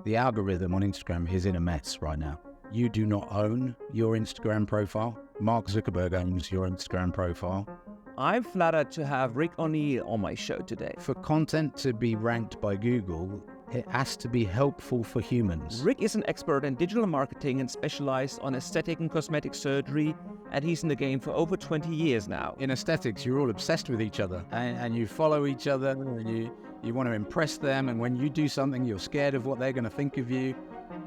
The algorithm on Instagram is in a mess right now. You do not own your Instagram profile. Mark Zuckerberg owns your Instagram profile. I'm flattered to have Rick O'Neill on my show today. For content to be ranked by Google, it has to be helpful for humans. Rick is an expert in digital marketing and specialized on aesthetic and cosmetic surgery, and he's in the game for over 20 years now. In aesthetics, you're all obsessed with each other, and you follow each other, and you want to impress them, and when you do something, you're scared of what they're going to think of you.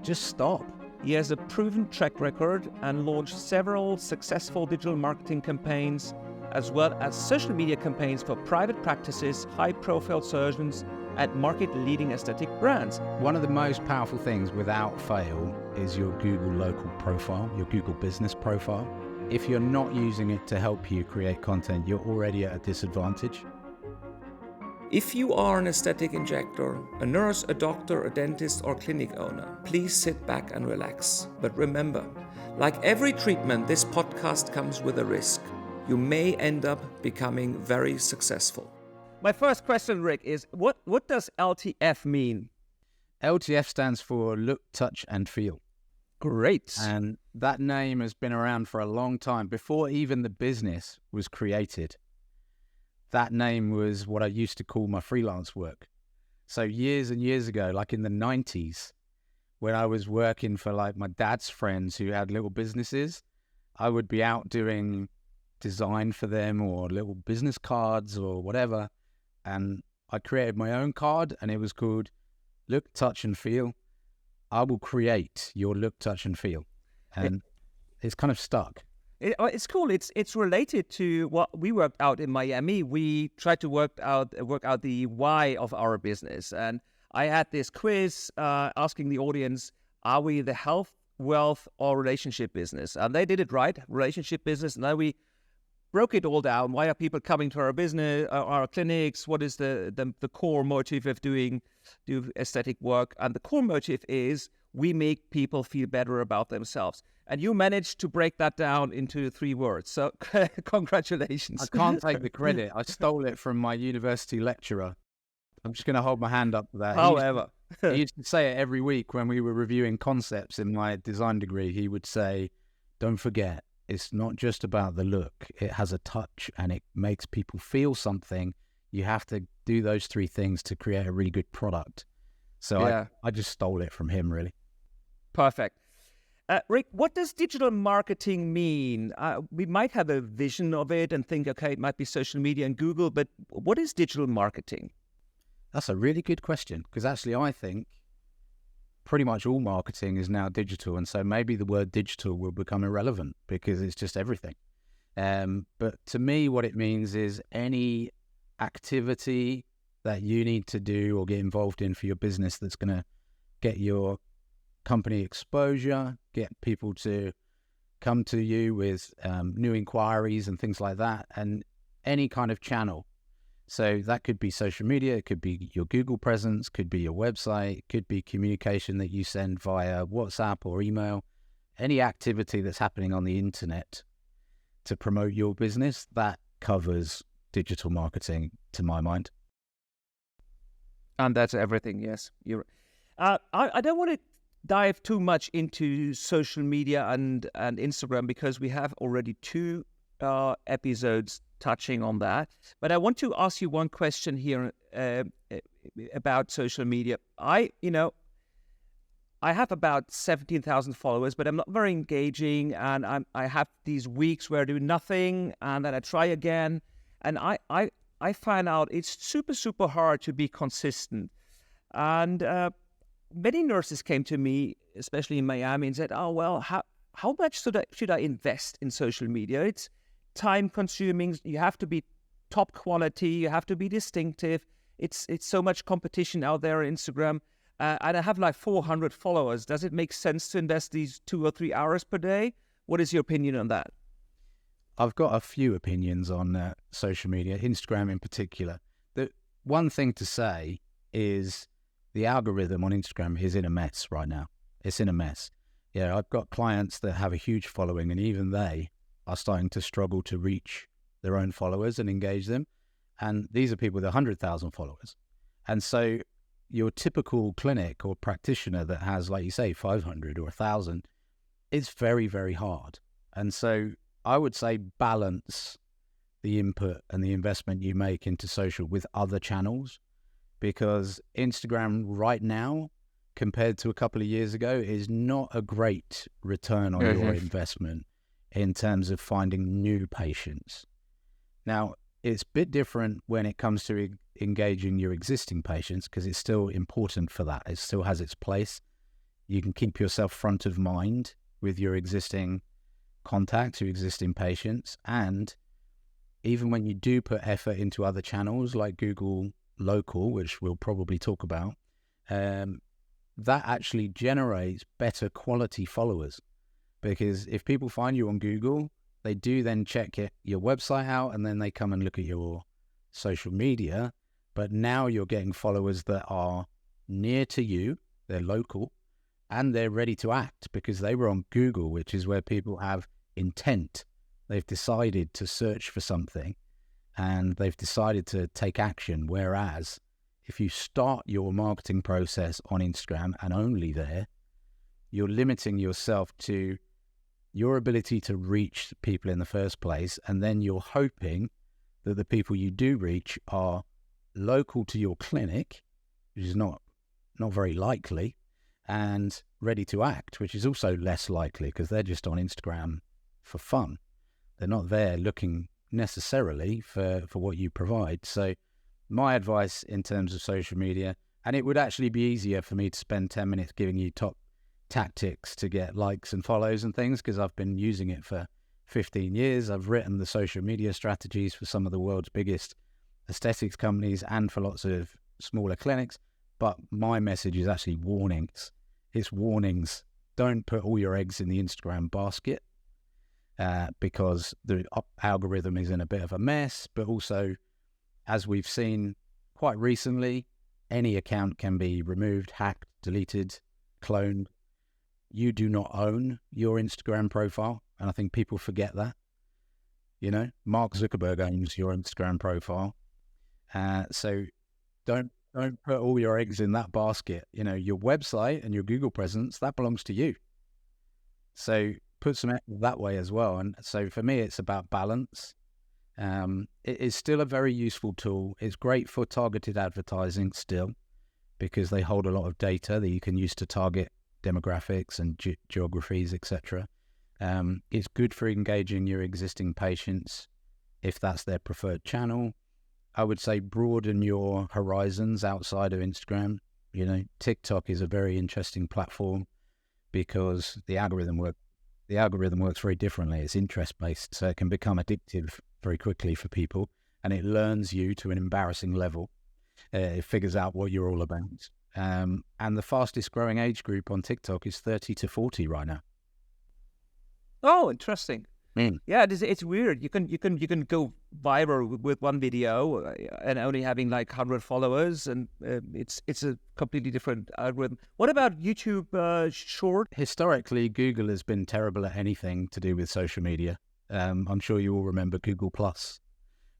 Just stop. He has a proven track record and launched several successful digital marketing campaigns, as well as social media campaigns for private practices, high-profile surgeons, and market-leading aesthetic brands. One of the most powerful things without fail is your Google local profile, your Google business profile. If you're not using it to help you create content, you're already at a disadvantage. If you are an aesthetic injector, a nurse, a doctor, a dentist, or clinic owner, please sit back and relax. But remember, like every treatment, this podcast comes with a risk. You may end up becoming very successful. My first question, Rick, is what does LTF mean? LTF stands for Look, Touch, and Feel. Great. And that name has been around for a long time. Before even the business was created, that name was what I used to call my freelance work. So years and years ago, like in the 90s, when I was working for like my dad's friends who had little businesses, I would be out doing design for them or little business cards or whatever. And I created my own card and it was called Look, Touch, and Feel. I will create your look, touch, and feel. And it's kind of stuck. It's cool. It's related to what we worked out in Miami. We tried to work out the why of our business. And I had this quiz asking the audience, are we the health, wealth, or relationship business? And they did it right, relationship business. And then we broke it all down. Why are people coming to our business, our clinics? What is the core motive of do aesthetic work? And the core motive is we make people feel better about themselves. And you managed to break that down into 3 words. So congratulations. I can't take the credit. I stole it from my university lecturer. I'm just going to hold my hand up for that. However, he used to say it every week when we were reviewing concepts in my design degree. He would say, don't forget, it's not just about the look. It has a touch and it makes people feel something. You have to do those 3 things to create a really good product. So yeah. I just stole it from him, really. Perfect. Rick, what does digital marketing mean? We might have a vision of it and think, okay, it might be social media and Google, but what is digital marketing? That's a really good question, because actually I think pretty much all marketing is now digital, and so maybe the word digital will become irrelevant because it's just everything. But to me, what it means is any activity that you need to do or get involved in for your business that's going to get your company exposure, get people to come to you with new inquiries and things like that, and any kind of channel. So that could be social media, it could be your Google presence, could be your website, could be communication that you send via WhatsApp or email. Any activity that's happening on the internet to promote your business, that covers digital marketing to my mind. And that's everything, yes. I don't want to dive too much into social media and Instagram because we have already 2 episodes touching on that. But I want to ask you one question here about social media. I have about 17,000 followers, but I'm not very engaging, and I have these weeks where I do nothing, and then I try again, and I find out it's super hard to be consistent. And many nurses came to me, especially in Miami, and said, "Oh well, how much should I invest in social media? It's time consuming. You have to be top quality. You have to be distinctive. It's so much competition out there on Instagram. And I have like 400 followers. Does it make sense to invest these 2 or 3 hours per day? What is your opinion on that?" I've got a few opinions on social media, Instagram in particular. The one thing to say is the algorithm on Instagram is in a mess right now. It's in a mess. Yeah, I've got clients that have a huge following, and even they are starting to struggle to reach their own followers and engage them. And these are people with 100,000 followers. And so your typical clinic or practitioner that has, like you say, 500 or 1,000, it's very, very hard. And so I would say balance the input and the investment you make into social with other channels, because Instagram right now, compared to a couple of years ago, is not a great return on your investment in terms of finding new patients. Now, it's a bit different when it comes to engaging your existing patients, because it's still important for that. It still has its place. You can keep yourself front of mind with your existing contacts, your existing patients. And even when you do put effort into other channels like Google Local, which we'll probably talk about, that actually generates better quality followers. Because if people find you on Google, they do then check your website out, and then they come and look at your social media. But now you're getting followers that are near to you, they're local, and they're ready to act because they were on Google, which is where people have intent. They've decided to search for something and they've decided to take action. Whereas if you start your marketing process on Instagram and only there, you're limiting yourself to your ability to reach people in the first place. And then you're hoping that the people you do reach are local to your clinic, which is not very likely, and ready to act, which is also less likely because they're just on Instagram for fun. They're not there looking necessarily for what you provide. So my advice in terms of social media, and it would actually be easier for me to spend 10 minutes giving you top tactics to get likes and follows and things, because I've been using it for 15 years. I've written the social media strategies for some of the world's biggest aesthetics companies and for lots of smaller clinics. But my message is actually warnings. It's warnings. Don't put all your eggs in the Instagram basket because the algorithm is in a bit of a mess. But also, as we've seen quite recently, any account can be removed, hacked, deleted, cloned. You do not own your Instagram profile. And I think people forget that. You know, Mark Zuckerberg owns your Instagram profile. So don't put all your eggs in that basket. You know, your website and your Google presence, that belongs to you. So put some effort that way as well. And so for me, it's about balance. It is still a very useful tool. It's great for targeted advertising still, because they hold a lot of data that you can use to target demographics and geographies, etc. It's good for engaging your existing patients if that's their preferred channel. I would say broaden your horizons outside of Instagram. You know, TikTok is a very interesting platform because the algorithm works very differently. It's interest-based, so it can become addictive very quickly for people, and it learns you to an embarrassing level. It figures out what you're all about. And the fastest growing age group on TikTok is 30 to 40 right now. Oh, interesting. Yeah, it's weird. You can go viral with one video and only having like 100 followers, and it's a completely different algorithm. What about YouTube Short? Historically, Google has been terrible at anything to do with social media. I'm sure you all remember Google Plus,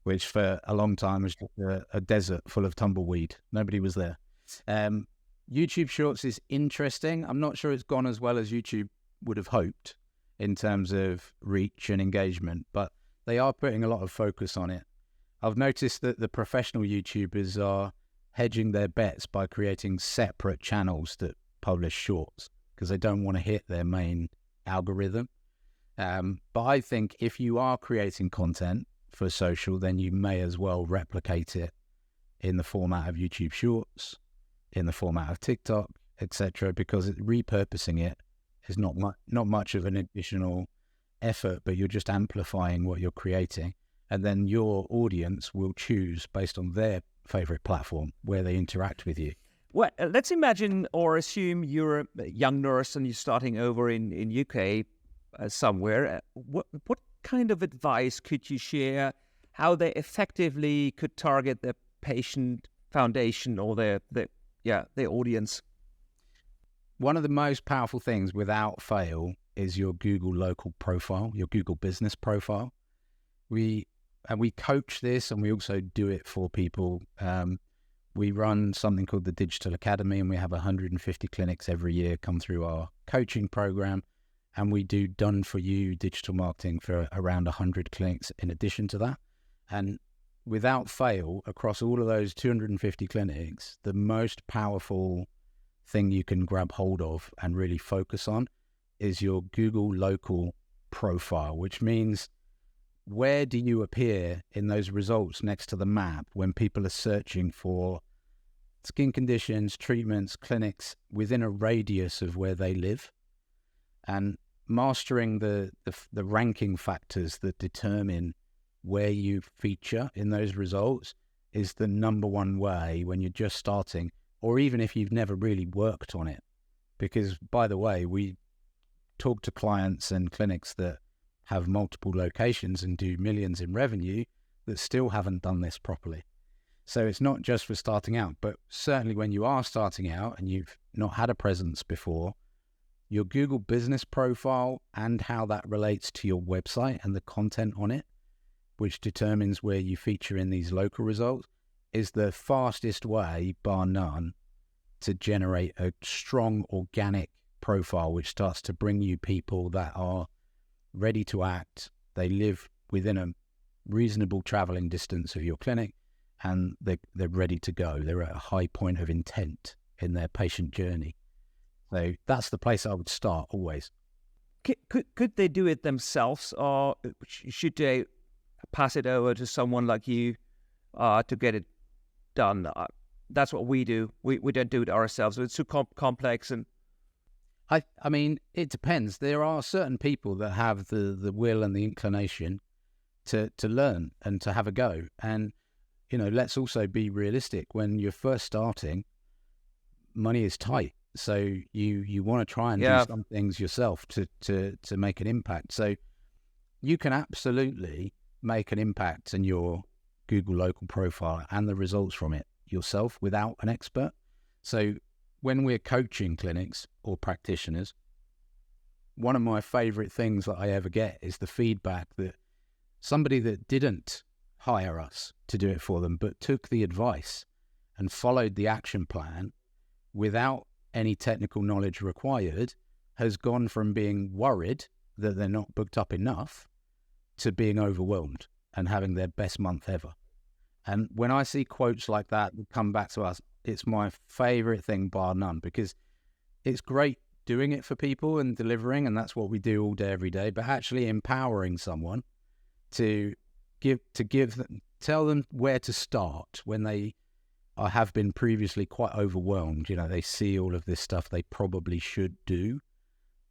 which for a long time was just a desert full of tumbleweed. Nobody was there. YouTube Shorts is interesting. I'm not sure it's gone as well as YouTube would have hoped in terms of reach and engagement, but they are putting a lot of focus on it. I've noticed that the professional YouTubers are hedging their bets by creating separate channels that publish shorts because they don't want to hit their main algorithm. But I think if you are creating content for social, then you may as well replicate it in the format of YouTube Shorts, in the format of TikTok, etc., because repurposing it is not much of an additional effort, but you're just amplifying what you're creating. And then your audience will choose based on their favorite platform where they interact with you. Well, let's imagine or assume you're a young nurse and you're starting over in UK somewhere. What kind of advice could you share how they effectively could target their patient foundation or their audience? One of the most powerful things without fail is your Google local profile, your Google business profile. We coach this, and we also do it for people we run something called the Digital Academy, and we have 150 clinics every year come through our coaching program. And we do done-for-you digital marketing for around 100 clinics in addition to that. And without fail, across all of those 250 clinics, the most powerful thing you can grab hold of and really focus on is your Google local profile, which means where do you appear in those results next to the map when people are searching for skin conditions, treatments, clinics within a radius of where they live. And mastering the ranking factors that determine where you feature in those results is the number one way when you're just starting, or even if you've never really worked on it. Because, by the way, we talk to clients and clinics that have multiple locations and do millions in revenue that still haven't done this properly. So it's not just for starting out, but certainly when you are starting out and you've not had a presence before, your Google business profile and how that relates to your website and the content on it, which determines where you feature in these local results, is the fastest way, bar none, to generate a strong organic profile, which starts to bring you people that are ready to act. They live within a reasonable traveling distance of your clinic, and they're ready to go. They're at a high point of intent in their patient journey. So that's the place I would start always. Could they do it themselves, or should they pass it over to someone like you to get it done? That's what we do. We don't do it ourselves. It's too complex. And I mean, it depends. There are certain people that have the will and the inclination to learn and to have a go. And, you know, let's also be realistic. When you're first starting, money is tight. So you want to try and do some things yourself to make an impact. So you can absolutely make an impact in your Google local profile and the results from it yourself without an expert. So when we're coaching clinics or practitioners, one of my favorite things that I ever get is the feedback that somebody that didn't hire us to do it for them, but took the advice and followed the action plan without any technical knowledge required, has gone from being worried that they're not booked up enough to being overwhelmed and having their best month ever. And when I see quotes like that come back to us, it's my favorite thing bar none, because it's great doing it for people and delivering, and that's what we do all day, every day, but actually empowering someone to tell them where to start when they have been previously quite overwhelmed. You know, they see all of this stuff they probably should do,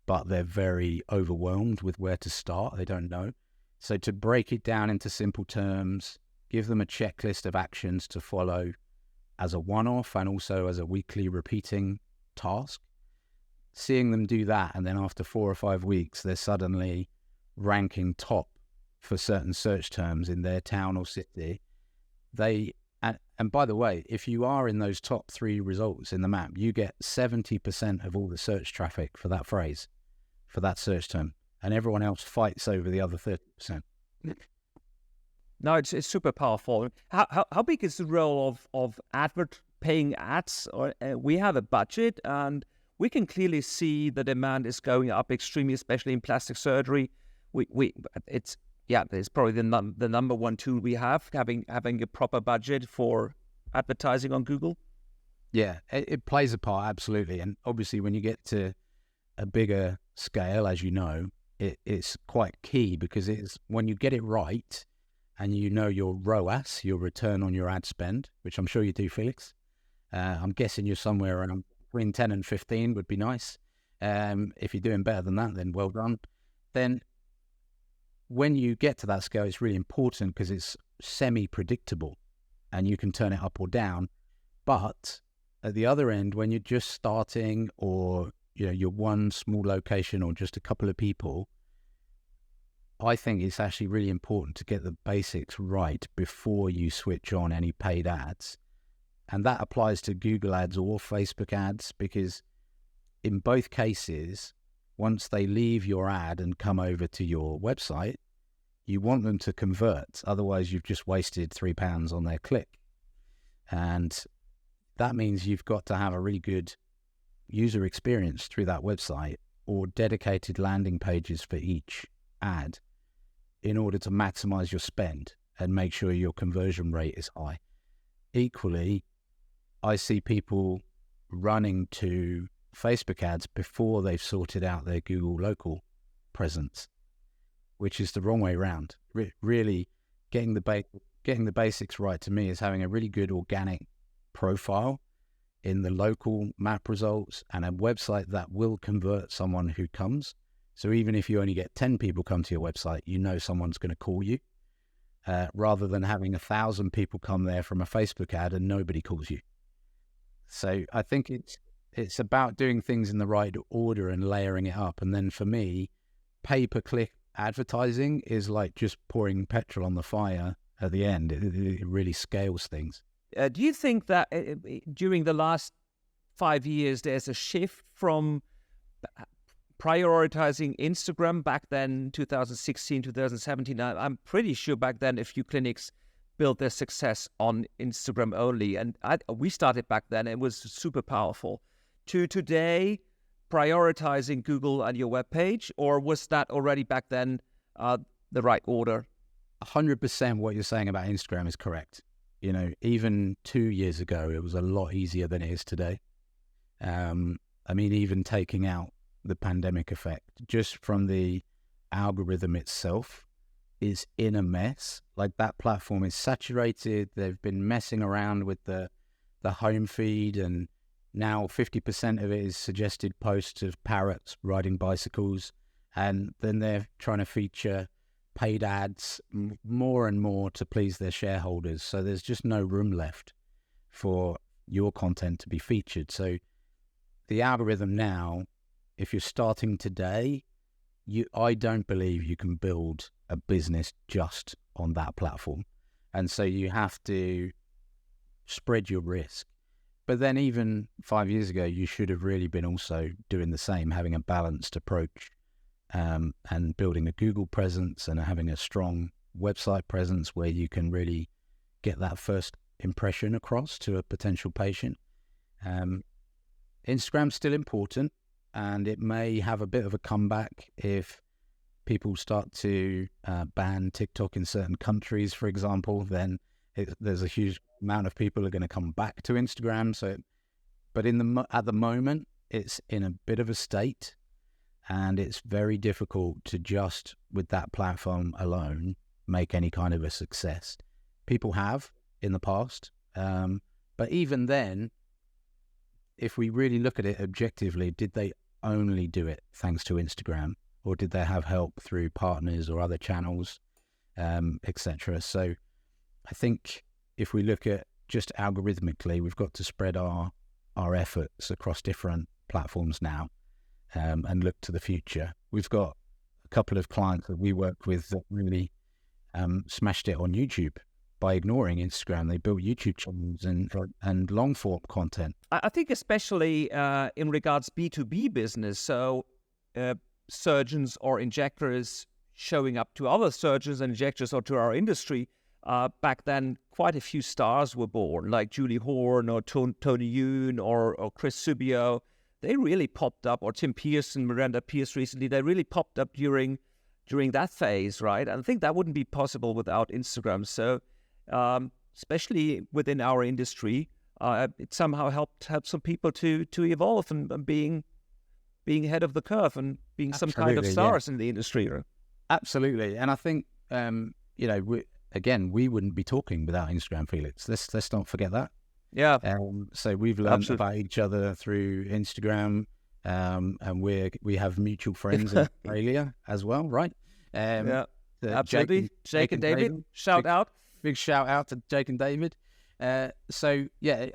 but they're very overwhelmed with where to start. They don't know. So to break it down into simple terms, give them a checklist of actions to follow as a one-off and also as a weekly repeating task. Seeing them do that, and then after 4 or 5 weeks, they're suddenly ranking top for certain search terms in their town or city. And by the way, if you are in those top 3 results in the map, you get 70% of all the search traffic for that phrase, for that search term, and everyone else fights over the other 30%. No, it's super powerful. How big is the role of paying ads? We have a budget, and we can clearly see the demand is going up extremely, especially in plastic surgery. It's probably the number one tool we have, having a proper budget for advertising on Google. Yeah, it plays a part, absolutely. And obviously when you get to a bigger scale, as you know, it's quite key, because it's when you get it right and you know your ROAS, your return on your ad spend, which I'm sure you do, Felix. I'm guessing you're somewhere around between 10 and 15 would be nice. If you're doing better than that, then well done. Then when you get to that scale, it's really important because it's semi-predictable and you can turn it up or down. But at the other end, when you're just starting, or you're one small location or just a couple of people, I think it's actually really important to get the basics right before you switch on any paid ads. And that applies to Google ads or Facebook ads, because in both cases, once they leave your ad and come over to your website, you want them to convert. Otherwise, you've just wasted £3 on their click. And that means you've got to have a really good user experience through that website, or dedicated landing pages for each ad, in order to maximize your spend and make sure your conversion rate is high. Equally, I see people running to Facebook ads before they've sorted out their Google local presence, which is the wrong way around. Really, getting the basics right, to me, is having a really good organic profile in the local map results and a website that will convert someone who comes. So even if you only get 10 people come to your website, you know someone's going to call you, rather than having 1,000 people come there from a Facebook ad and nobody calls you. So I think it's about doing things in the right order and layering it up. And then for me, pay-per-click advertising is like just pouring petrol on the fire at the end. It really scales things. Do you think that during the last 5 years, there's a shift from prioritizing Instagram back then, 2016, 2017? I'm pretty sure back then a few clinics built their success on Instagram only. And we started back then. It was super powerful. To today, prioritizing Google and your webpage, or was that already back then the right order? 100% what you're saying about Instagram is correct. You know, even 2 years ago, it was a lot easier than it is today. I mean, even taking out the pandemic effect, just from the algorithm itself is in a mess. Like, that platform is saturated. They've been messing around with the home feed, and now 50% of it is suggested posts of parrots riding bicycles. And then they're trying to feature paid ads more and more to please their shareholders. So there's just no room left for your content to be featured. So the algorithm now, if you're starting today, I don't believe you can build a business just on that platform. And so you have to spread your risk. But then even 5 years ago, you should have really been also doing the same, having a balanced approach, and building a Google presence and having a strong website presence where you can really get that first impression across to a potential patient. Instagram's still important, and it may have a bit of a comeback if people start to ban TikTok in certain countries, for example. Then there's a huge amount of people who are going to come back to Instagram. So, but at the moment, it's in a bit of a state, and it's very difficult to just with that platform alone make any kind of a success. People have in the past, but even then, if we really look at it objectively, did they only do it thanks to Instagram, or did they have help through partners or other channels, etc.? So I think if we look at just algorithmically, we've got to spread our efforts across different platforms now, and look to the future. We've got a couple of clients that we work with that really smashed it on YouTube by ignoring Instagram. They built YouTube channels and long form content. I think especially in regards B2B business, so surgeons or injectors showing up to other surgeons and injectors or to our industry, back then quite a few stars were born, like Julie Horn or Tony Yoon or Chris Subio. They really popped up, or Tim Pearson, Miranda Pierce recently, they really popped up during that phase, right? And I think that wouldn't be possible without Instagram. So especially within our industry, it somehow helped some people to evolve and being ahead of the curve and being some kind of stars in the industry. Right? Absolutely. And I think, we wouldn't be talking without Instagram, Felix. Let's not forget that. Yeah. So we've learned about each other through Instagram, and we have mutual friends in Australia as well, right? Absolutely. Jake and David. Shout out. Big shout out to Jake and David. So yeah,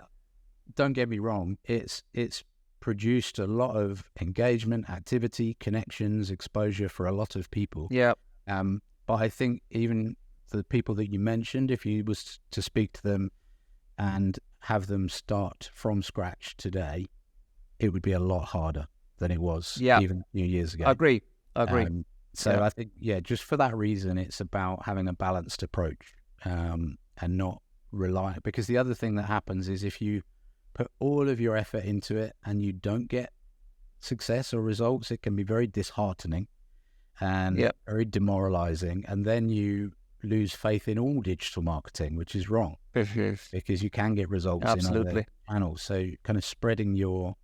don't get me wrong. It's produced a lot of engagement, activity, connections, exposure for a lot of people. Yeah. But I think even the people that you mentioned, if you was to speak to them and have them start from scratch today, it would be a lot harder than it was even a few years ago. Agree. So I think, just for that reason, it's about having a balanced approach, and not rely. Because the other thing that happens is if you put all of your effort into it and you don't get success or results, it can be very disheartening and very demoralizing. And then you lose faith in all digital marketing, which is wrong because you can get results in other channels. So kind of spreading your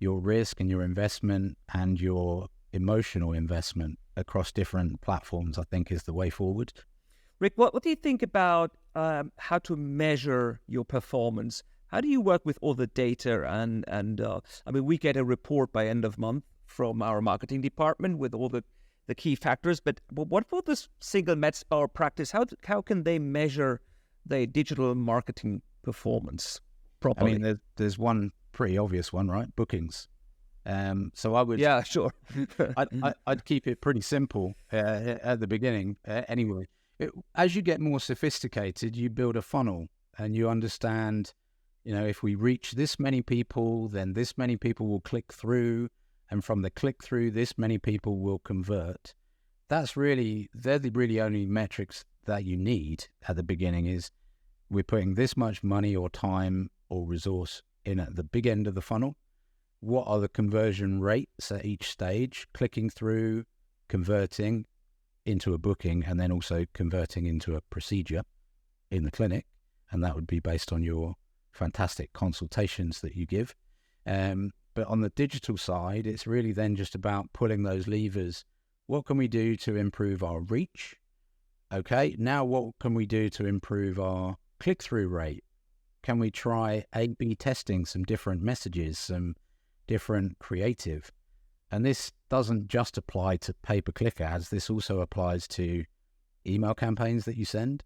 risk and your investment and your emotional investment across different platforms, I think, is the way forward. Rick, what do you think about how to measure your performance? How do you work with all the data? And I mean, we get a report by end of month from our marketing department with all the key factors. But what about this single med spa practice? How can they measure their digital marketing performance properly? I mean, there's one pretty obvious one, right? Bookings. So I would, sure. I'd keep it pretty simple at the beginning. Anyway, as you get more sophisticated, you build a funnel and you understand, if we reach this many people, then this many people will click through, and from the click through, this many people will convert. They're the really only metrics that you need at the beginning. Is we're putting this much money or time or resource in at the big end of the funnel. What are the conversion rates at each stage? Clicking through, converting into a booking, and then also converting into a procedure in the clinic. And that would be based on your fantastic consultations that you give. But on the digital side, it's really then just about pulling those levers. What can we do to improve our reach? Okay, now what can we do to improve our click-through rate? Can we try A/B testing some different messages, some different creative? And this doesn't just apply to pay-per-click ads. This also applies to email campaigns that you send.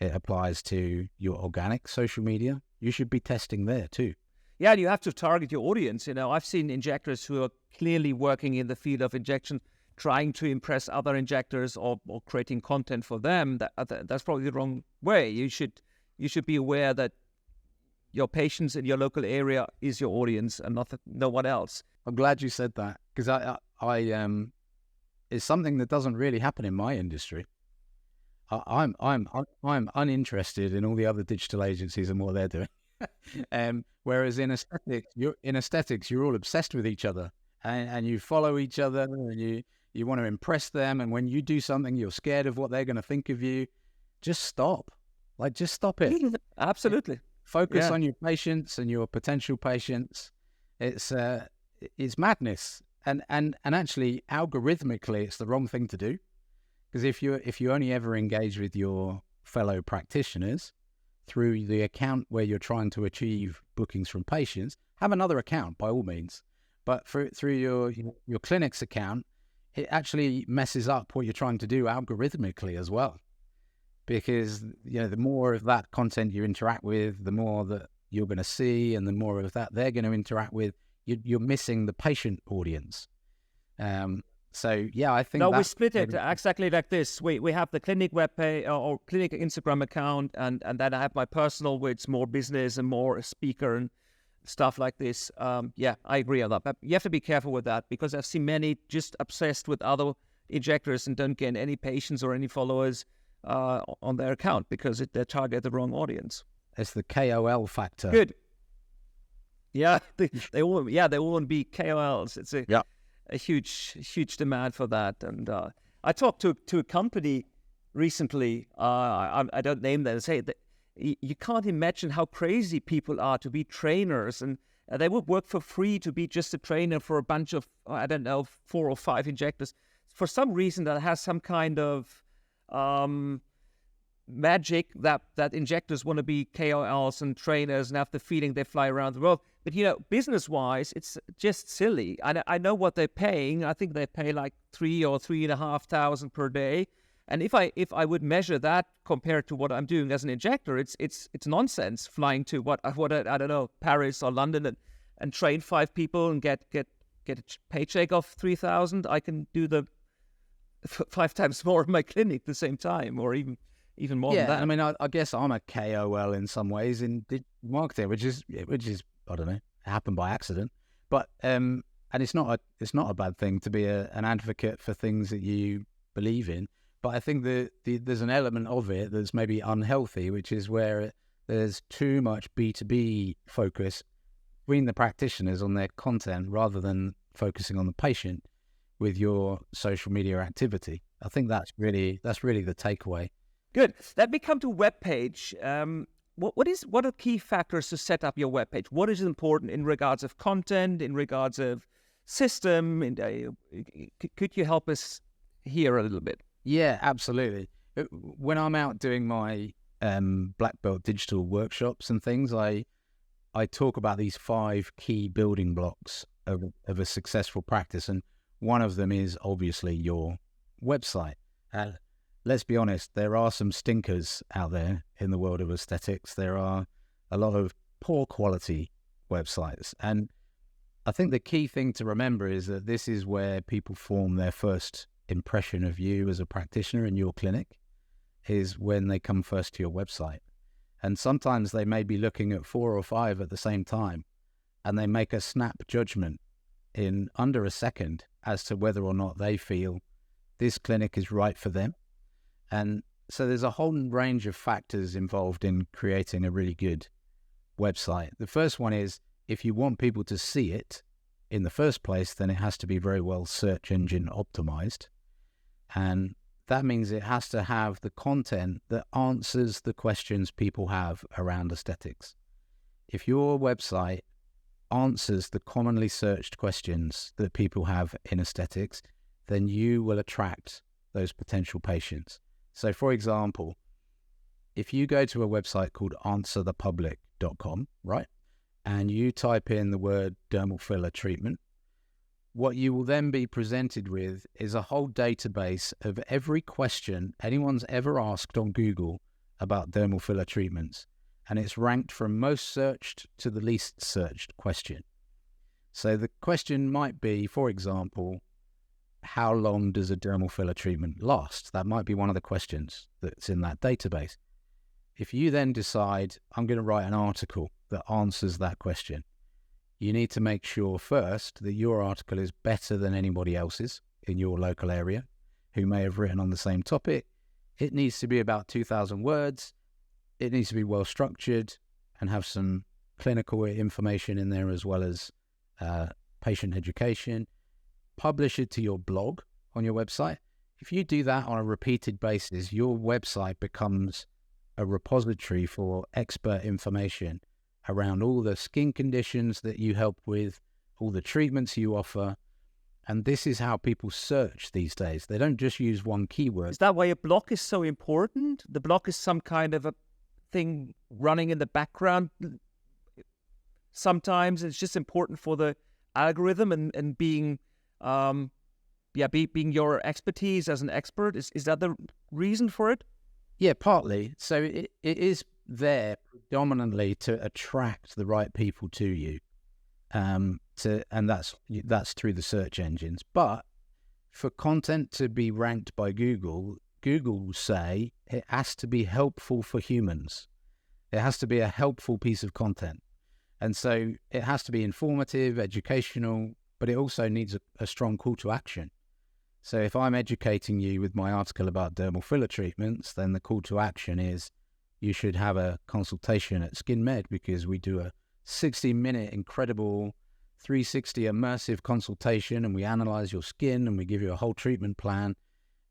It applies to your organic social media. You should be testing there too. Yeah, and you have to target your audience. I've seen injectors who are clearly working in the field of injection, trying to impress other injectors or creating content for them. That's probably the wrong way. You should be aware that your patients in your local area is your audience and no one else. I'm glad you said that, because I it's something that doesn't really happen in my industry. I'm uninterested in all the other digital agencies and what they're doing. Whereas in aesthetics, you're all obsessed with each other and you follow each other and you want to impress them. And when you do something, you're scared of what they're going to think of you. Just stop. Just stop it. Absolutely. Focus on your patients and your potential patients. It's madness. And actually, algorithmically, it's the wrong thing to do. Because if you only ever engage with your fellow practitioners through the account where you're trying to achieve bookings from patients, have another account by all means. But through your clinic's account, it actually messes up what you're trying to do algorithmically as well. Because the more of that content you interact with, the more that you're going to see, and the more of that they're going to interact with, you're missing the patient audience. So yeah, I think we split it exactly like this. We have the clinic webpage or clinic Instagram account, and then I have my personal, where it's more business and more speaker and stuff like this. I agree on that. But you have to be careful with that, because I've seen many just obsessed with other injectors and don't get any patients or any followers on their account because they target the wrong audience. It's the KOL factor. Good. Yeah, they all want to be KOLs. It's a huge demand for that. And I talked to a company recently. I don't name them. Say that you can't imagine how crazy people are to be trainers, and they would work for free to be just a trainer for a bunch of 4 or 5 injectors. For some reason, that has some kind of magic that injectors want to be KOLs and trainers and have the feeling they fly around the world. But business-wise, it's just silly. I know what they're paying. I think they pay like $3,000 or $3,500 per day. And if I would measure that compared to what I'm doing as an injector, it's nonsense. Flying to I don't know, Paris or London and train 5 people and get a paycheck of $3,000. I can do the 5 times more in my clinic at the same time, or even more than that. I mean, I guess I'm a KOL in some ways in marketing, which is I don't know, happened by accident. But and it's not a bad thing to be an advocate for things that you believe in. But I think there's an element of it that's maybe unhealthy, which is where there's too much B2B focus between the practitioners on their content rather than focusing on the patient with your social media activity. I think that's really the takeaway. Good. Let me come to web page. What are key factors to set up your web page? What is important in regards of content, in regards of system? And could you help us here a little bit? Yeah, absolutely. When I'm out doing my black belt digital workshops and things, I talk about these 5 key building blocks of a successful practice, and one of them is obviously your website. Let's be honest, there are some stinkers out there in the world of aesthetics. There are a lot of poor quality websites, and I think the key thing to remember is that this is where people form their first impression of you as a practitioner in your clinic, is when they come first to your website. And sometimes they may be looking at 4 or 5 at the same time, and they make a snap judgment in under a second as to whether or not they feel this clinic is right for them. And so there's a whole range of factors involved in creating a really good website. The first one is, if you want people to see it in the first place, then it has to be very well search engine optimized. And that means it has to have the content that answers the questions people have around aesthetics. If your website answers the commonly searched questions that people have in aesthetics, then you will attract those potential patients. So for example, if you go to a website called answerthepublic.com, right, and you type in the word dermal filler treatment, what you will then be presented with is a whole database of every question anyone's ever asked on Google about dermal filler treatments. And it's ranked from most searched to the least searched question. So the question might be, for example, how long does a dermal filler treatment last? That might be one of the questions that's in that database. If you then decide, I'm going to write an article that answers that question, you need to make sure first that your article is better than anybody else's in your local area who may have written on the same topic. It needs to be about 2,000 words. It needs to be well structured and have some clinical information in there as well as patient education. Publish it to your blog on your website. If you do that on a repeated basis, your website becomes a repository for expert information around all the skin conditions that you help with, all the treatments you offer. And this is how people search these days. They don't just use one keyword. Is that why a blog is so important? The blog is some kind of a thing running in the background. Sometimes it's just important for the algorithm and being being your expertise as an expert. Is that the reason for it? Yeah, partly. So it is there predominantly to attract the right people to you, and that's through the search engines. But for content to be ranked by Google will say it has to be helpful for humans. It has to be a helpful piece of content, and so it has to be informative, educational, but it also needs a strong call to action. So if I'm educating you with my article about dermal filler treatments, then the call to action is you should have a consultation at SkinMed because we do a 60-minute incredible 360 immersive consultation and we analyze your skin and we give you a whole treatment plan.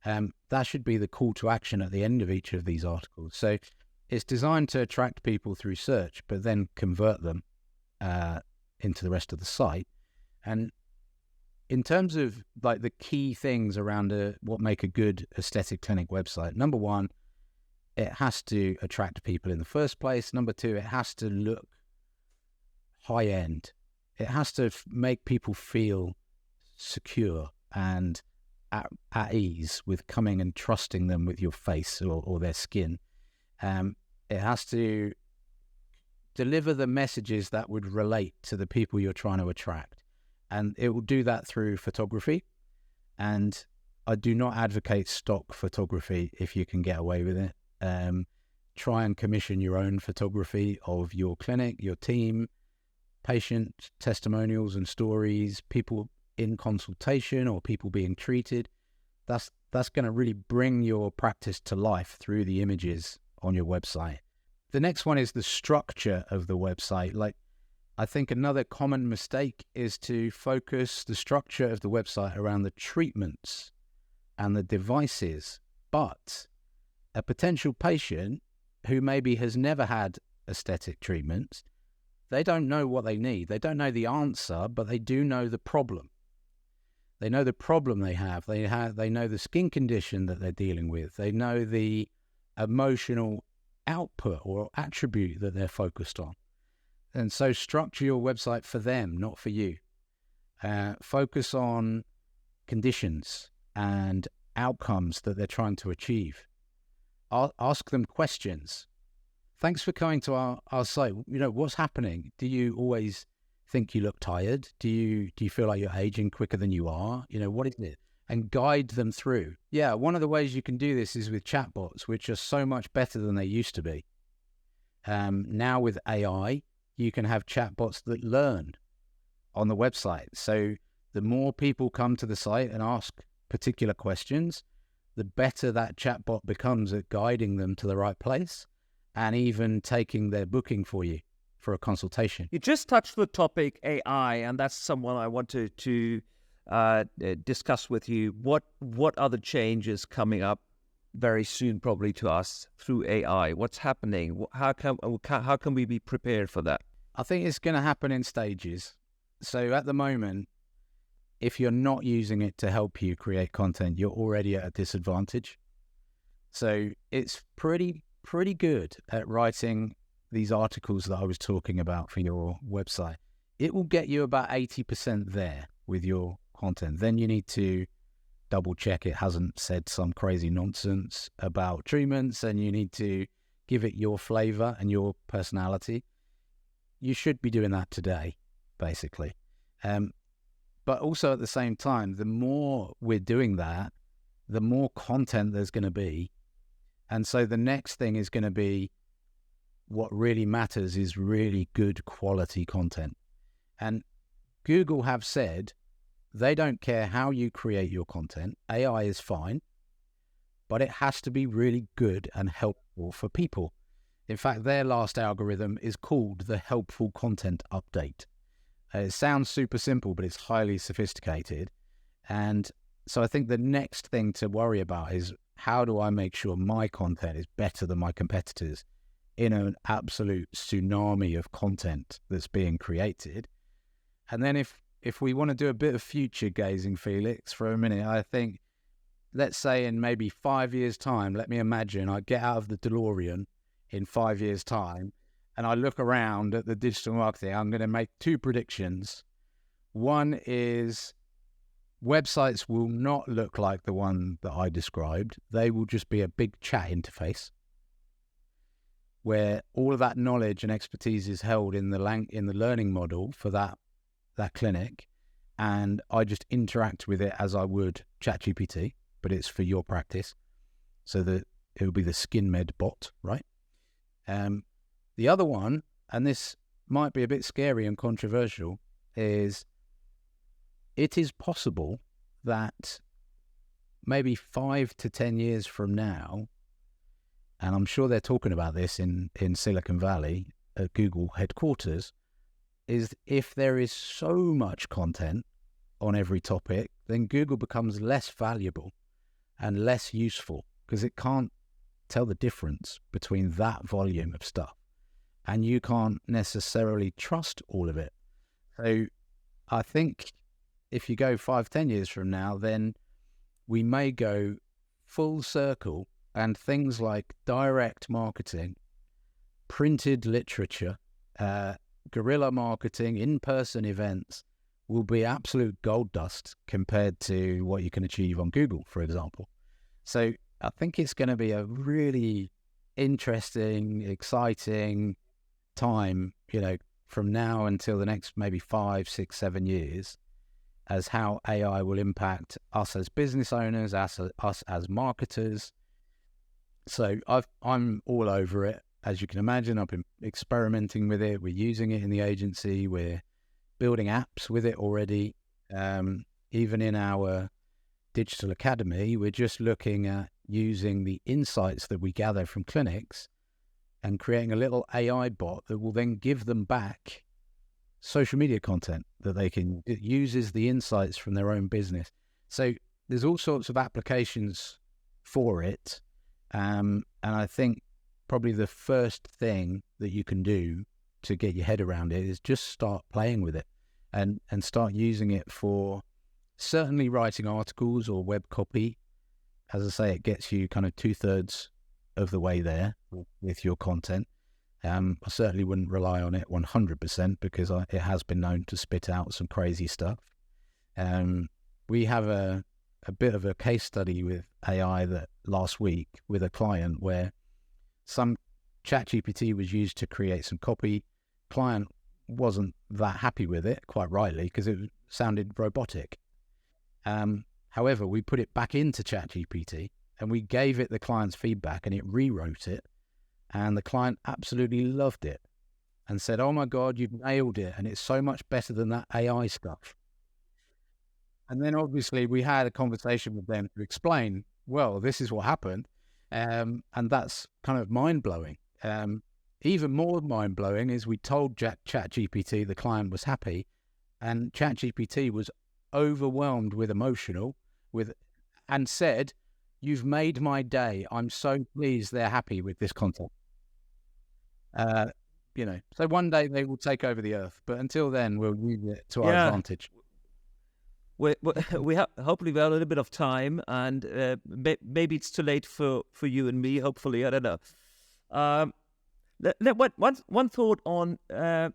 That should be the call to action at the end of each of these articles. So it's designed to attract people through search, but then convert them into the rest of the site. And in terms of like the key things around what make a good aesthetic clinic website, number one, it has to attract people in the first place. Number two, it has to look high end. It has to make people feel secure and at ease with coming and trusting them with your face or their skin. It has to deliver the messages that would relate to the people you're trying to attract. And it will do that through photography. And I do not advocate stock photography if you can get away with it. Try and commission your own photography of your clinic, your team, patient testimonials and stories, people in consultation or people being treated. That's going to really bring your practice to life through the images on your website. The next one is the structure of the website. Like, I think another common mistake is to focus the structure of the website around the treatments and the devices. But a potential patient who maybe has never had aesthetic treatments, they don't know what they need. They don't know the answer, but they do know the problem. They know the problem they have. They know the skin condition that they're dealing with. They know the emotional output or attribute that they're focused on. And so structure your website for them, not for you. Focus on conditions and outcomes that they're trying to achieve. Ask them questions. Thanks for coming to our site. What's happening? Do you always think you look tired? Do you feel like you're aging quicker than you are? What is it? And guide them through. Yeah, one of the ways you can do this is with chatbots, which are so much better than they used to be. Now with AI, you can have chatbots that learn on the website. So the more people come to the site and ask particular questions, the better that chatbot becomes at guiding them to the right place and even taking their booking for you for a consultation. You just touched the topic AI, and that's someone I wanted to discuss with you. What are the changes coming up very soon, probably to us through AI? What's happening? How can we be prepared for that? I think it's going to happen in stages. So at the moment, if you're not using it to help you create content, you're already at a disadvantage. So it's pretty good at writing these articles that I was talking about for your website. It will get you about 80% there with your content. Then you need to double check it hasn't said some crazy nonsense about treatments, and you need to give it your flavor and your personality. You should be doing that today, basically. But also at the same time, the more we're doing that, the more content there's going to be. And so the next thing is going to be, what really matters is really good quality content. And Google have said they don't care how you create your content. AI is fine, but it has to be really good and helpful for people. In fact, their last algorithm is called the Helpful Content Update. It sounds super simple, but it's highly sophisticated. And so I think the next thing to worry about is, how do I make sure my content is better than my competitors in an absolute tsunami of content that's being created? And then if we want to do a bit of future gazing, Felix, for a minute, I think, let's say in maybe 5 years' time, let me imagine I get out of the DeLorean in 5 years' time, and I look around at the digital marketing. I'm going to make two predictions. One is websites will not look like the one that I described. They will just be a big chat interface where all of that knowledge and expertise is held in the learning model for that clinic, and I just interact with it as I would ChatGPT, but it's for your practice. So that it will be the SkinMed bot, right? The other one, and this might be a bit scary and controversial, is it is possible that maybe 5 to 10 years from now, and I'm sure they're talking about this in Silicon Valley at Google headquarters, is if there is so much content on every topic, then Google becomes less valuable and less useful because it can't tell the difference between that volume of stuff. And you can't necessarily trust all of it. So I think if you go 5-10 years from now, then we may go full circle, and things like direct marketing, printed literature, guerrilla marketing, in-person events will be absolute gold dust compared to what you can achieve on Google, for example. So I think it's going to be a really interesting, exciting time, from now until the next maybe 5, 6, 7 years, as how AI will impact us as business owners, us as marketers. So I'm all over it. As you can imagine, I've been experimenting with it. We're using it in the agency. We're building apps with it already. Even in our digital academy, we're just looking at using the insights that we gather from clinics and creating a little AI bot that will then give them back social media content that they can. It uses the insights from their own business. So there's all sorts of applications for it. And I think probably the first thing that you can do to get your head around it is just start playing with it and start using it for certainly writing articles or web copy. As I say, it gets you kind of 2/3 of the way there with your content. I certainly wouldn't rely on it 100% because it has been known to spit out some crazy stuff. We have a bit of a case study with AI that last week with a client where some ChatGPT was used to create some copy. Client wasn't that happy with it, quite rightly, because it sounded robotic. However, we put it back into ChatGPT and we gave it the client's feedback and it rewrote it. And the client absolutely loved it and said, "Oh my God, you've nailed it. And it's so much better than that AI stuff." And then obviously we had a conversation with them to explain, well, this is what happened. And that's kind of mind-blowing. Even more mind-blowing is we told ChatGPT the client was happy, and ChatGPT was overwhelmed with and said, "You've made my day. I'm so pleased they're happy with this content." So one day they will take over the earth, but until then we'll use it to our advantage. We have hopefully we have a little bit of time, and maybe it's too late for you and me. Hopefully, I don't know. One thought on an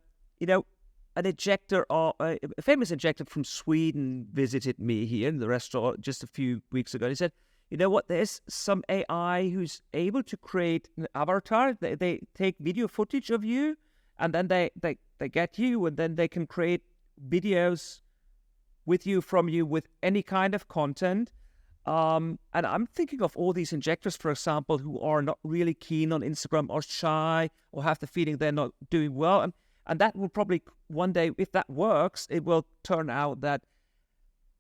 injector, or a famous injector from Sweden visited me here in the restaurant just a few weeks ago. He said, "You know what? There's some AI who's able to create an avatar. They take video footage of you, and then they get you, and then they can create videos with you, from you, with any kind of content." And I'm thinking of all these injectors, for example, who are not really keen on Instagram or shy or have the feeling they're not doing well. And that will probably one day, if that works, it will turn out that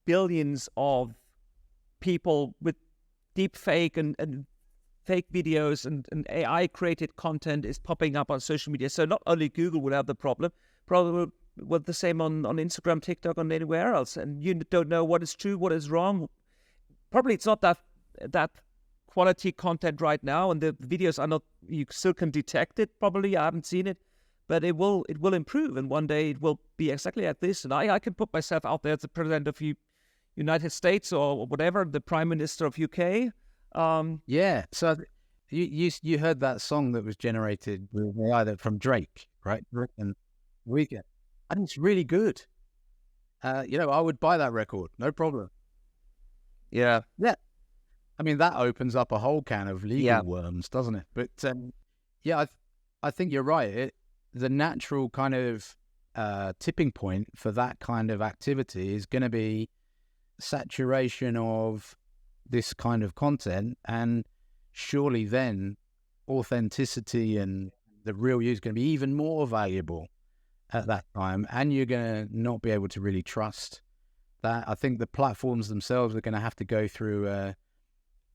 billions of people with deep fake and fake videos and AI created content is popping up on social media. So not only Google will have the problem, probably well, the same on Instagram, TikTok, and anywhere else. And you don't know what is true, what is wrong. Probably it's not that quality content right now, and the videos are not. You still can detect it. Probably I haven't seen it, but it will improve, and one day it will be exactly like this. And I can put myself out there as the president of United States or whatever, the Prime Minister of UK. Yeah. So you heard that song that was generated with AI from Drake, right? And Weekend. And it's really good. I would buy that record, no problem. Yeah. I mean, that opens up a whole can of legal worms, doesn't it? But I think you're right. The natural kind of tipping point for that kind of activity is going to be saturation of this kind of content, and surely then authenticity and the real you is going to be even more valuable at that time, and you're going to not be able to really trust that. I think the platforms themselves are going to have to go through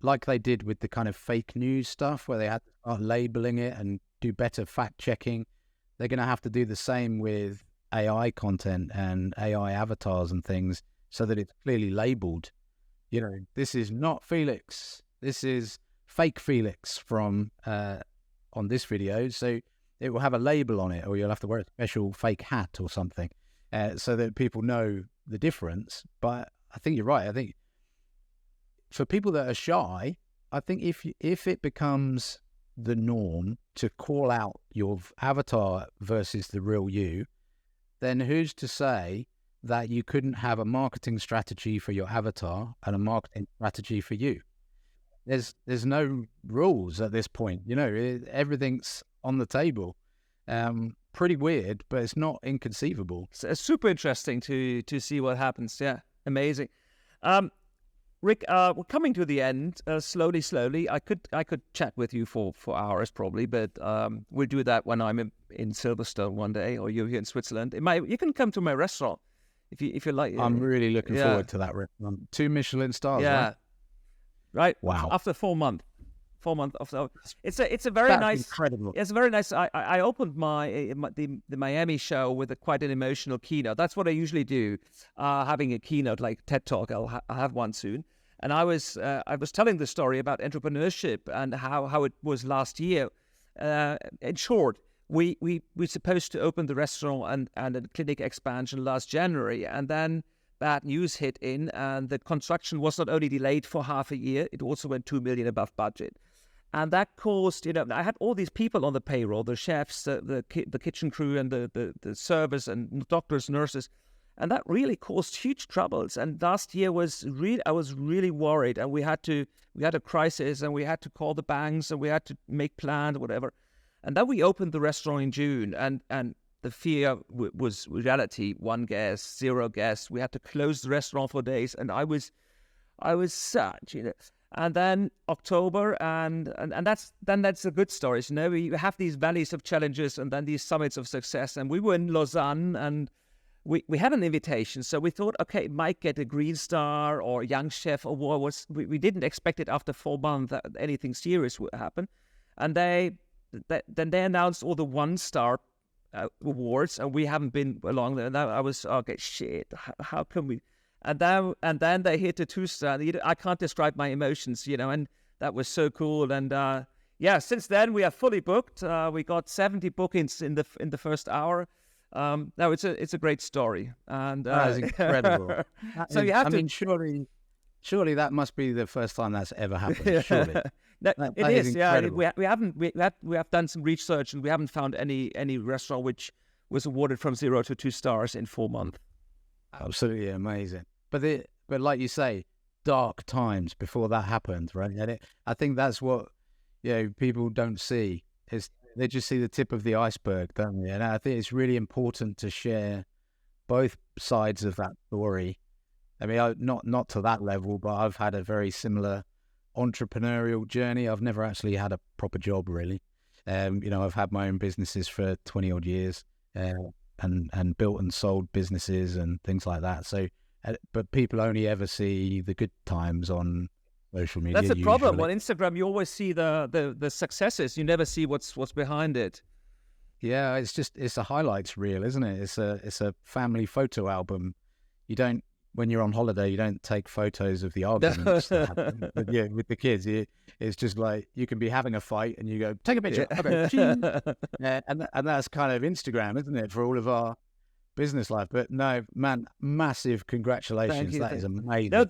like they did with the kind of fake news stuff where they had to start labeling it and do better fact checking. They're going to have to do the same with AI content and AI avatars and things, so that it's clearly labeled. This is not Felix, this is fake Felix from on this video. So it will have a label on it, or you'll have to wear a special fake hat or something, so that people know the difference. But I think you're right. I think for people that are shy, I think if it becomes the norm to call out your avatar versus the real you, then who's to say that you couldn't have a marketing strategy for your avatar and a marketing strategy for you? There's no rules at this point. Everything's on the table. Pretty weird, but it's not inconceivable. It's super interesting to see what happens. Yeah, amazing. Rick, we're coming to the end. Slowly. I could chat with you for hours probably, but we'll do that when I'm in Silverstone one day, or you're here in Switzerland. You can come to my restaurant if you like. I'm really looking forward to that restaurant. 2 Michelin stars. Yeah. Right. Wow. After 4 months. 4 months of. So it's a very That's nice. incredible. It's very nice. I opened the Miami show with quite an emotional keynote. That's what I usually do, having a keynote like TED Talk. I'll have one soon. And I was telling the story about entrepreneurship and how it was last year. In short, we were supposed to open the restaurant and a clinic expansion last January, and then bad news hit in, and the construction was not only delayed for half a year, it also went 2 million above budget. And that caused, I had all these people on the payroll, the chefs, the kitchen crew, and the servers, and doctors, nurses, and that really caused huge troubles. And last year I was really worried, and we had a crisis, and we had to call the banks, and we had to make plans, whatever. And then we opened the restaurant in June, and the fear was reality. 1 guest, 0 guests. We had to close the restaurant for days, and I was such, And then October, and that's the good stories. You have these valleys of challenges, and then these summits of success. And we were in Lausanne, and we had an invitation, so we thought, okay, it might get a Green Star or Young Chef Award. We didn't expect it after 4 months that anything serious would happen, and then they announced all the 1-star awards, and we haven't been along there. And I was, okay, shit, how can we? And then they hit a 2-star. I can't describe my emotions, and that was so cool. And since then we are fully booked. We got 70 bookings in the first hour. No, it's a great story, and that is incredible. So you have to. I mean, surely that must be the first time that's ever happened. Surely, that it is. Yeah, incredible. we have done some research, and we haven't found any restaurant which was awarded from 0 to 2 stars in 4 months. Absolutely amazing. But like you say, dark times before that happened, right? And I think that's what people don't see. Is they just see the tip of the iceberg, don't they? And I think it's really important to share both sides of that story. I mean, not to that level, but I've had a very similar entrepreneurial journey. I've never actually had a proper job, really. I've had my own businesses for 20 odd years, and built and sold businesses and things like that. So, but people only ever see the good times on social media. That's the problem. Usually. On Instagram, you always see the successes. You never see what's behind it. Yeah, it's a highlights reel, isn't it? It's a family photo album. You don't, when you're on holiday, you don't take photos of the arguments that happen with the kids. It's just like you can be having a fight and you go, take a picture. Okay. And that's kind of Instagram, isn't it, for all of our business life? But no, man, massive congratulations. That is amazing. Now,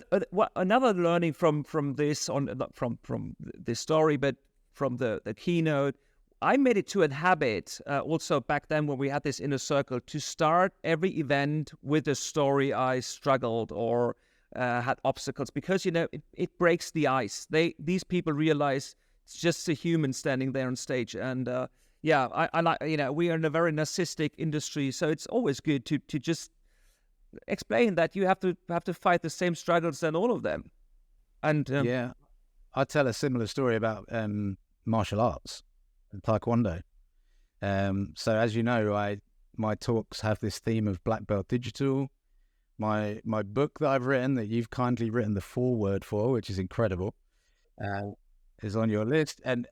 another learning from this, not from this story, but from the keynote, I made it to a habit also back then when we had this inner circle to start every event with a story I struggled or had obstacles, because it breaks the ice. These people realize it's just a human standing there on stage, and I like, we are in a very narcissistic industry, so it's always good to just explain that you have to fight the same struggles and all of them. And I tell a similar story about martial arts and Taekwondo. So as you know, my talks have this theme of black belt digital. My book that I've written, that you've kindly written the foreword for, which is incredible, is on your list. And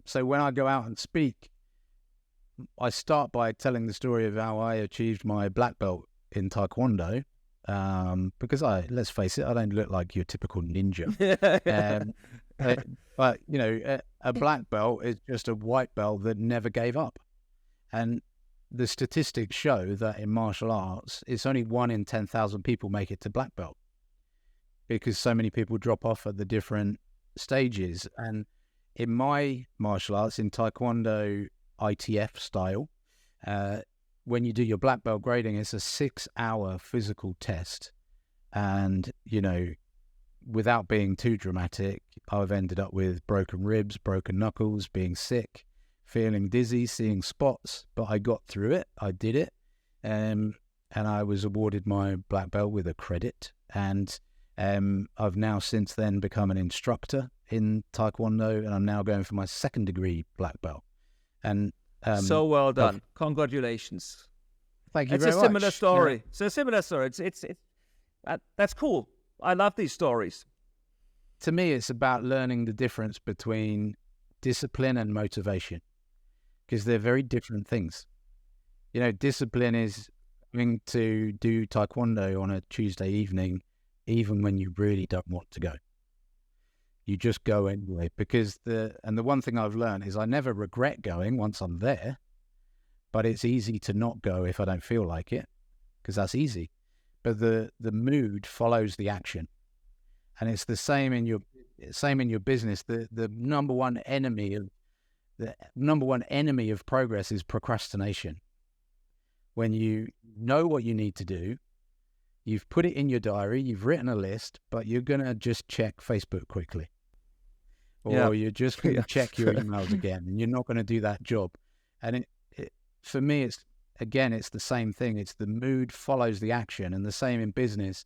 so when I go out and speak, I start by telling the story of how I achieved my black belt in Taekwondo, because let's face it, I don't look like your typical ninja. But a black belt is just a white belt that never gave up. And the statistics show that in martial arts, it's only 1 in 10,000 people make it to black belt, because so many people drop off at the different stages. And in my martial arts, in Taekwondo ITF style, when you do your black belt grading, it's a 6-hour physical test. And, without being too dramatic, I've ended up with broken ribs, broken knuckles, being sick, feeling dizzy, seeing spots, but I got through it. I did it. And I was awarded my black belt with a credit. And I've now since then become an instructor in Taekwondo, and I'm now going for my 2nd degree black belt. And so well done. Congratulations. Thank you it's very much. It's a similar story. Yeah. It's a similar story. It's that's cool. I love these stories. to me, it's about learning the difference between discipline and motivation, because they're very different things. Discipline is going to do taekwondo on a Tuesday evening, even when you really don't want to go. You just go anyway, because the one thing I've learned is I never regret going once I'm there, but it's easy to not go if I don't feel like it, because that's easy. But the mood follows the action. And it's the same in your business. The number one enemy of progress is procrastination. When you know what you need to do, you've put it in your diary, you've written a list, but you're gonna just check Facebook quickly, or you're just gonna check your emails again, and you're not gonna do that job. And for me, it's the same thing. It's the mood follows the action, and the same in business.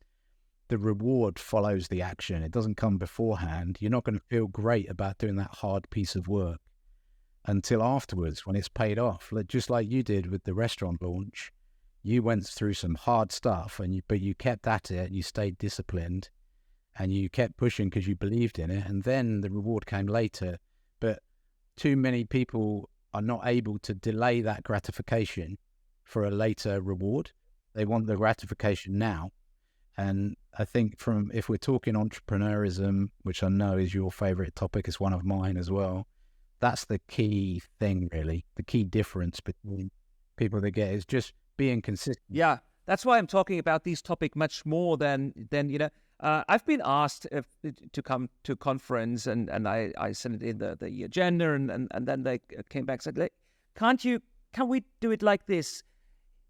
The reward follows the action. It doesn't come beforehand. You're not going to feel great about doing that hard piece of work until afterwards, when it's paid off. Just like you did with the restaurant launch, you went through some hard stuff, but you kept at it. You stayed disciplined, and you kept pushing because you believed in it. And then the reward came later. But too many people are not able to delay that gratification for a later reward. They want the gratification now. And I think if we're talking entrepreneurism, which I know is your favorite topic, it's one of mine as well, that's the key thing, really. The key difference between people that get is just being consistent. Yeah, that's why I'm talking about these topics much more than I've been asked to come to a conference, and I sent it in the agenda, and then they came back and said, can we do it like this?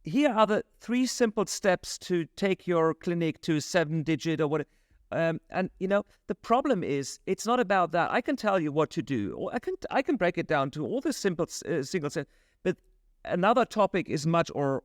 Here are the 3 simple steps to take your clinic to 7-digit or what. And the problem is, it's not about that. I can tell you what to do, or I can break it down to all the simple single steps. But another topic is much what's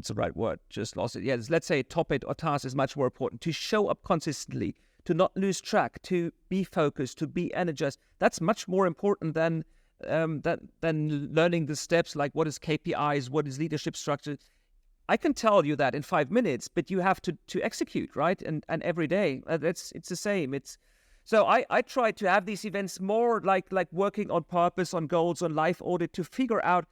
the right word? Just lost it. Yes, let's say a topic or task is much more important. To show up consistently, to not lose track, to be focused, to be energized. That's much more important than learning the steps, like what is KPIs, what is leadership structure. I can tell you that in 5 minutes, but you have to execute, right? And every day, it's the same. So I try to have these events more like working on purpose, on goals, on life audit, to figure out,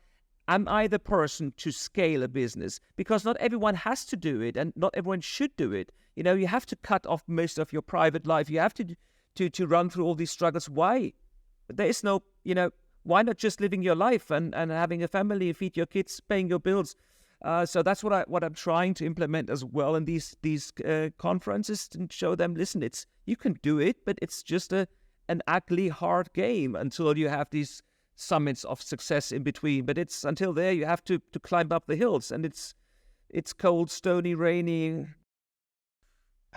am I the person to scale a business? Because not everyone has to do it, and not everyone should do it. You have to cut off most of your private life. You have to run through all these struggles. Why? There is no, why not just living your life and having a family, feed your kids, paying your bills? So that's what I'm trying to implement as well in these conferences, and show them, listen, you can do it, but it's just an ugly, hard game until you have these summits of success in between. But it's until there you have to climb up the hills, and it's cold, stony, rainy.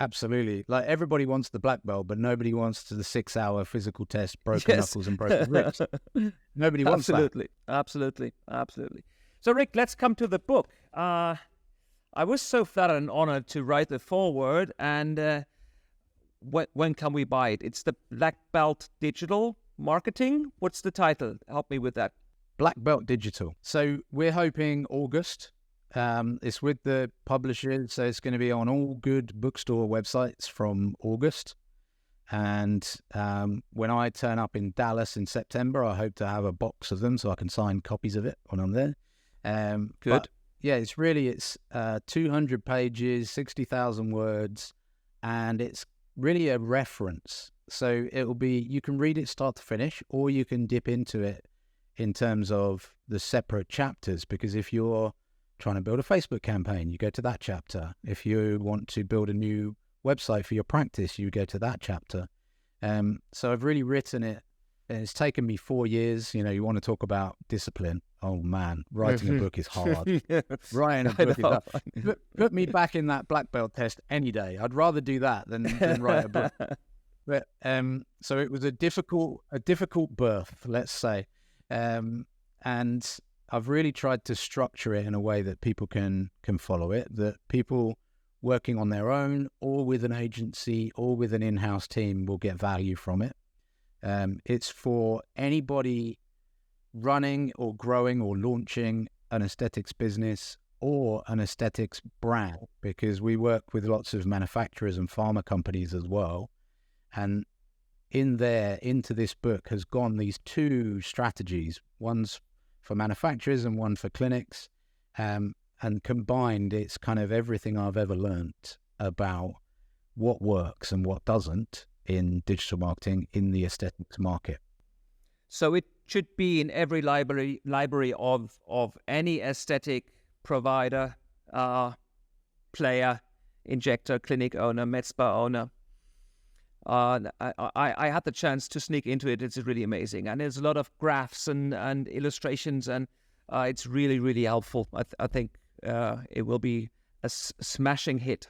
Absolutely. Like, everybody wants the black belt, but nobody wants the 6-hour physical test, broken knuckles and broken ribs. Nobody wants that. Absolutely. So, Rick, let's come to the book. I was so flattered and honored to write the foreword. And when can we buy it? It's the Black Belt Digital Marketing. What's the title? Help me with that. Black Belt Digital. So we're hoping August. It's with the publishers, so it's going to be on all good bookstore websites from August. And when I turn up in Dallas in September, I hope to have a box of them so I can sign copies of it when I'm there. Good. But yeah, it's 200 pages, 60,000 words, and it's really a reference. So you can read it start to finish, or you can dip into it in terms of the separate chapters, because if you're trying to build a Facebook campaign, you go to that chapter. If you want to build a new website for your practice, you go to that chapter. So I've really written it, and it's taken me 4 years. You want to talk about discipline. Oh man, writing a book is hard. Writing a book is hard. Put me back in that black belt test any day. I'd rather do that than write a book. But so it was a difficult birth, let's say. And I've really tried to structure it in a way that people can follow it, that people working on their own or with an agency or with an in-house team will get value from it. It's for anybody running or growing or launching an aesthetics business, or an aesthetics brand, because we work with lots of manufacturers and pharma companies as well. And into this book has gone these two strategies. One's for manufacturers and one for clinics. And combined, it's kind of everything I've ever learnt about what works and what doesn't in digital marketing in the aesthetics market. So it should be in every library of any aesthetic provider, player, injector, clinic owner, med spa owner. I had the chance to sneak into it. It's really amazing. And there's a lot of graphs and illustrations, and it's really, really helpful. I think it will be a smashing hit.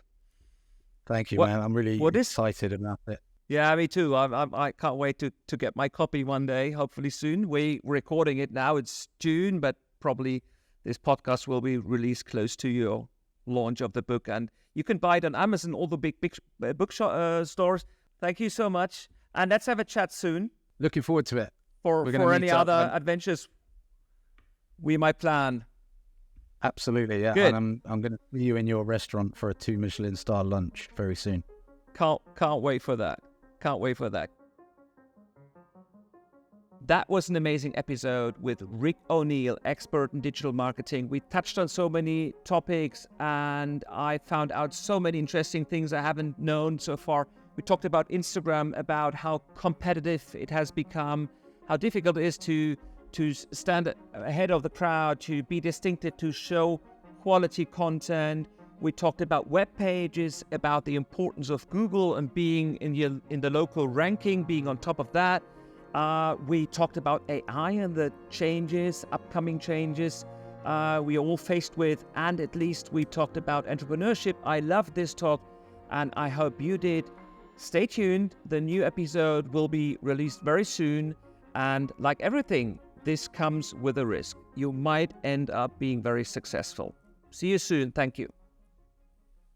Thank you, man. I'm really excited about it. Yeah, me too. I can't wait to get my copy one day, hopefully soon. We're recording it now. It's June, but probably this podcast will be released close to your launch of the book. And you can buy it on Amazon, all the big bookshop stores. Thank you so much. And let's have a chat soon. Looking forward to it. For any other adventures we might plan. Absolutely, yeah. Good. And I'm going to see you in your restaurant for a 2 Michelin star lunch very soon. Can't wait for that. Can't wait for that. That was an amazing episode with Rick O'Neill, expert in digital marketing. We touched on so many topics and I found out so many interesting things I haven't known so far. We talked about Instagram, about how competitive it has become, how difficult it is to stand ahead of the crowd, to be distinctive, to show quality content. We talked about web pages, about the importance of Google and being in the local ranking, being on top of that. We talked about AI and the upcoming changes we are all faced with, and at least we talked about entrepreneurship. I loved this talk, and I hope you did. Stay tuned. The new episode will be released very soon, and like everything, this comes with a risk. You might end up being very successful. See you soon. Thank you.